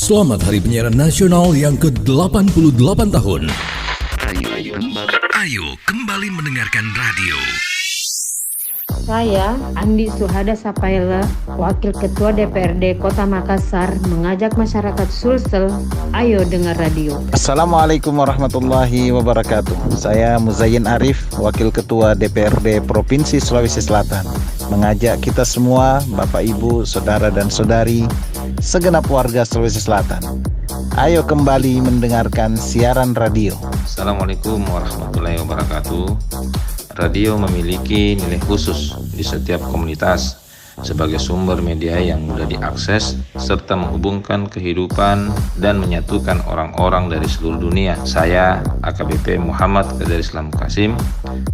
Selamat Hari Penyiaran Nasional yang ke-88 tahun. Ayo kembali mendengarkan radio. Saya, Andi Suhada Sapaila, Wakil Ketua DPRD Kota Makassar, mengajak masyarakat Sulsel, ayo dengar radio. Assalamualaikum warahmatullahi wabarakatuh. Saya Muzayyin Arif, Wakil Ketua DPRD Provinsi Sulawesi Selatan, mengajak kita semua, Bapak Ibu, Saudara dan Saudari, segenap warga Sulawesi Selatan, ayo kembali mendengarkan siaran radio. Assalamualaikum warahmatullahi wabarakatuh. Radio memiliki nilai khusus di setiap komunitas sebagai sumber media yang mudah diakses serta menghubungkan kehidupan dan menyatukan orang-orang dari seluruh dunia. Saya AKBP Muhammad Qadaris Islam Qasim,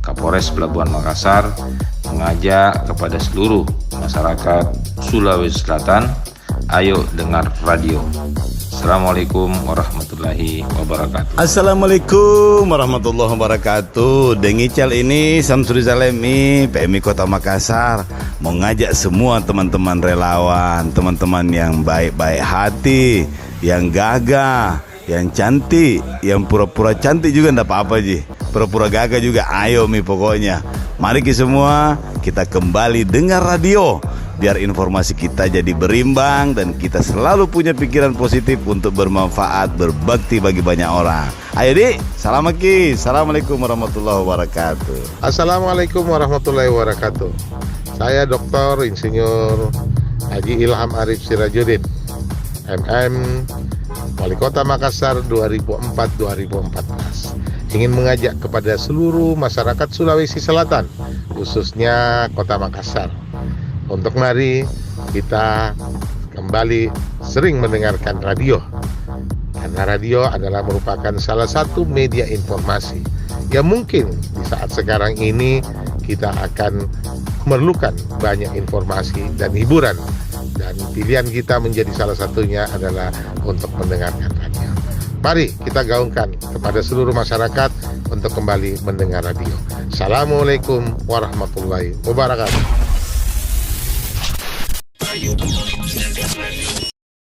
Kapolres Pelabuhan Makassar, mengajak kepada seluruh masyarakat Sulawesi Selatan, ayo dengar radio. Assalamualaikum warahmatullahi wabarakatuh. Assalamualaikum warahmatullahi wabarakatuh. Dengical ini Samsuri Zalemi, PMI Kota Makassar, mau ngajak semua teman-teman relawan, teman-teman yang baik-baik hati, yang gagah, yang cantik, yang pura-pura cantik juga enggak apa-apa Ji. Pura-pura gagah juga, ayo mi pokoknya. Mari kita semua kita kembali dengar radio, biar informasi kita jadi berimbang dan kita selalu punya pikiran positif untuk bermanfaat, berbakti bagi banyak orang. Ayo Dik, salam Aki. Assalamualaikum warahmatullahi wabarakatuh. Assalamualaikum warahmatullahi wabarakatuh. Saya Dr. Insinyur Haji Ilham Arif Sirajuddin, MM, Wali Kota Makassar 2004-2014. Ingin mengajak kepada seluruh masyarakat Sulawesi Selatan, khususnya Kota Makassar, untuk mari kita kembali sering mendengarkan radio. Karena radio adalah merupakan salah satu media informasi yang mungkin di saat sekarang ini kita akan memerlukan banyak informasi dan hiburan. Dan pilihan kita menjadi salah satunya adalah untuk mendengarkan radio. Mari kita gaungkan kepada seluruh masyarakat untuk kembali mendengar radio. Assalamualaikum warahmatullahi wabarakatuh. Ayo dengarkan radio.